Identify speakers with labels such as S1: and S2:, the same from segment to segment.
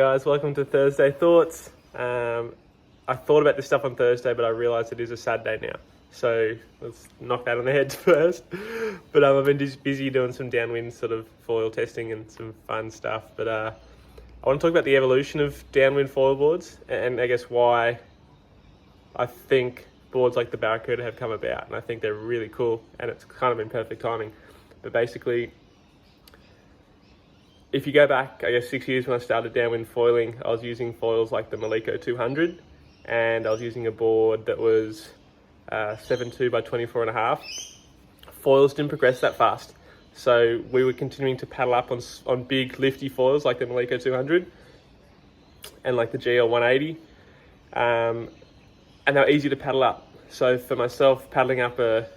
S1: Guys, welcome to Thursday Thoughts. I thought about this stuff on Thursday, but I realised it is a Saturday now. So let's knock that on the head first. But I've been just busy doing some downwind sort of foil testing and some fun stuff. But I want to talk about the evolution of downwind foil boards and I guess why I think boards like the Barracuda have come about. And I think they're really cool and it's kind of in perfect timing. But basically, if you go back, I guess 6 years when I started downwind foiling, I was using foils like the Maliko 200 and I was using a board that was 7.2 by 24.5. Foils didn't progress that fast. So we were continuing to paddle up on big lifty foils like the Maliko 200 and like the GL 180. And they were easy to paddle up. So for myself, paddling up what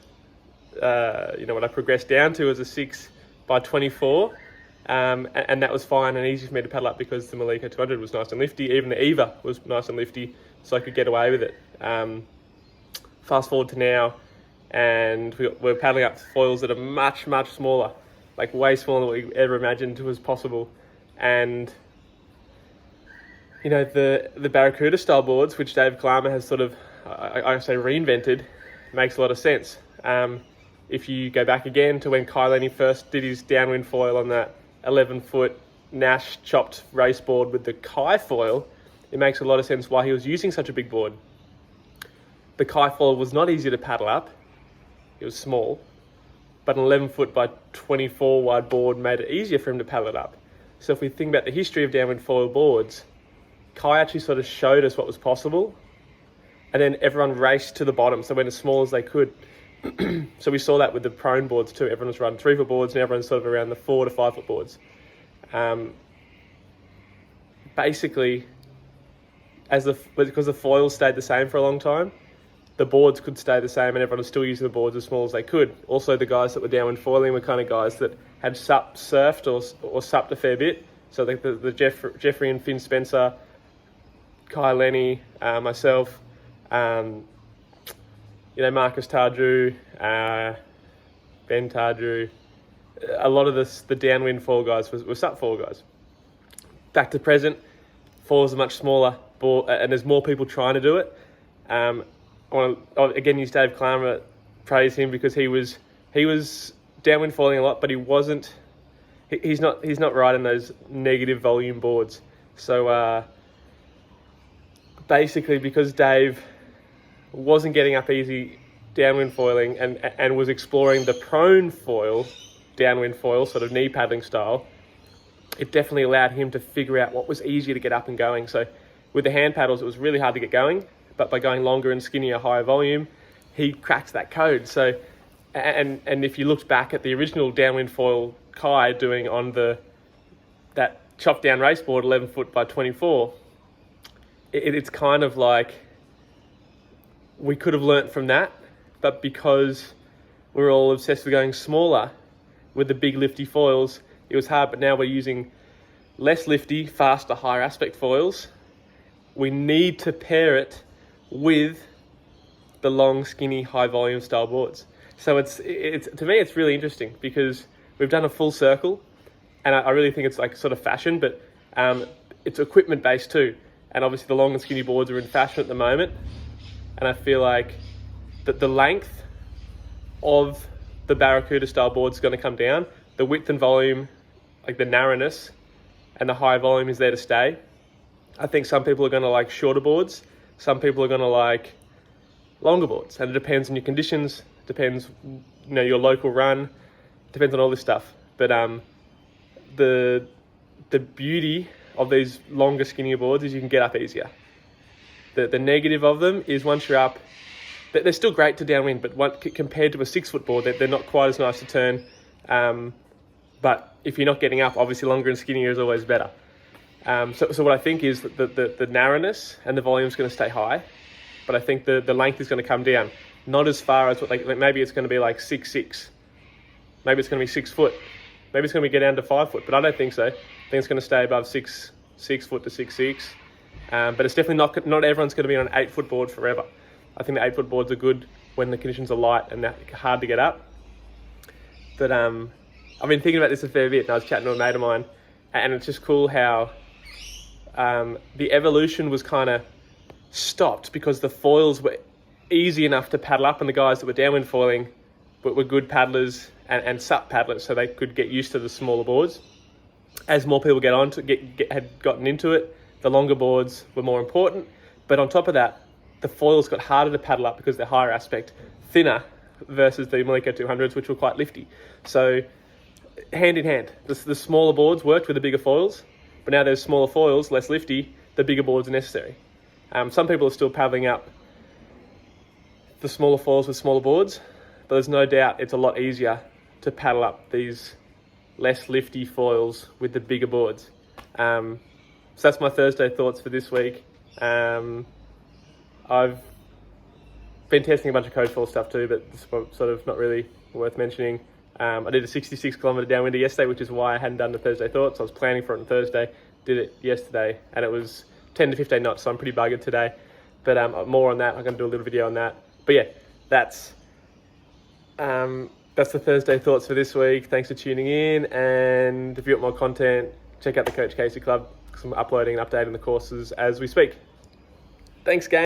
S1: I progressed down to was a 6 by 24. And that was fine and easy for me to paddle up because the Maliko 200 was nice and lifty. Even the Eva was nice and lifty, so I could get away with it. Fast forward to now, and we're paddling up foils that are much, much smaller, like way smaller than what we ever imagined was possible. And you know, the Barracuda style boards, which Dave Klarmer has sort of, I say, reinvented, makes a lot of sense. If you go back again to when Kai Lenny first did his downwind foil on that 11-foot Nash chopped race board with the Kai foil, it makes a lot of sense why he was using such a big board. The Kai foil was not easy to paddle up. It was small, but an 11-foot by 24 wide board made it easier for him to paddle it up. So if we think about the history of downwind foil boards, Kai actually sort of showed us what was possible, and then everyone raced to the bottom, so went as small as they could. So we saw that with the prone boards too. Everyone was running 3-foot boards and everyone's sort of around the 4 to 5-foot boards. Basically, because the foils stayed the same for a long time, the boards could stay the same and everyone was still using the boards as small as they could. Also, the guys that were downwind foiling were kind of guys that had surfed or supped a fair bit. So the Jeffrey and Finn Spencer, Kai Lenny, myself, Marcus Tardrew, Ben Tardrew, a lot of the downwind foil guys were sup foil guys. Back to present, foils are much smaller, and there's more people trying to do it. I want to again use Dave Klarmer, praise him because he was downwind foiling a lot, but he's not riding those negative volume boards. So basically, because Dave wasn't getting up easy downwind foiling and was exploring the prone foil, downwind foil, sort of knee paddling style, it definitely allowed him to figure out what was easier to get up and going. So with the hand paddles, it was really hard to get going, but by going longer and skinnier, higher volume, he cracked that code. So, and if you looked back at the original downwind foil Kai doing on that chopped down race board, 11-foot by 24, it's kind of like, we could have learnt from that, but because we're all obsessed with going smaller with the big lifty foils, it was hard. But now we're using less lifty, faster, higher aspect foils. We need to pair it with the long, skinny, high volume style boards. So it's to me, it's really interesting because we've done a full circle, and I really think it's like sort of fashion, but it's equipment based too. And obviously the long and skinny boards are in fashion at the moment. And I feel like that the length of the Barracuda style board is going to come down. The width and volume, like the narrowness and the high volume, is there to stay. I think some people are going to like shorter boards. Some people are going to like longer boards. And it depends on your conditions, depends, your local run, depends on all this stuff. But the beauty of these longer, skinnier boards is you can get up easier. The negative of them is once you're up, they're still great to downwind, but compared to a 6-foot board, they're not quite as nice to turn. But if you're not getting up, obviously longer and skinnier is always better. So what I think is that the narrowness and the volume is going to stay high, but I think the length is going to come down. Not as far as maybe it's going to be like 6'6". Maybe it's going to be 6 foot. Maybe it's going to get down to 5 foot, but I don't think so. I think it's going to stay above 6 foot to 6'6". But it's definitely not everyone's going to be on an 8-foot board forever. I think the 8-foot boards are good when the conditions are light and they're hard to get up. But I've been thinking about this a fair bit, and I was chatting to a mate of mine, and it's just cool how the evolution was kind of stopped because the foils were easy enough to paddle up, and the guys that were downwind foiling were good paddlers and sup paddlers, so they could get used to the smaller boards. As more people had gotten into it, the longer boards were more important. But on top of that, the foils got harder to paddle up because they're higher aspect, thinner versus the Maliko 200s, which were quite lifty. So hand in hand, the smaller boards worked with the bigger foils, but now there's smaller foils, less lifty, the bigger boards are necessary. Some people are still paddling up the smaller foils with smaller boards, but there's no doubt it's a lot easier to paddle up these less lifty foils with the bigger boards. So that's my Thursday thoughts for this week. I've been testing a bunch of coach foil stuff too, but it's sort of not really worth mentioning. I did a 66 kilometre downwinder yesterday, which is why I hadn't done the Thursday thoughts. I was planning for it on Thursday, did it yesterday, and it was 10 to 15 knots, so I'm pretty buggered today. But more on that, I'm going to do a little video on that. But yeah, that's the Thursday thoughts for this week. Thanks for tuning in, and if you want more content, check out the Coach Casey Club, because I'm uploading and updating the courses as we speak. Thanks, gang.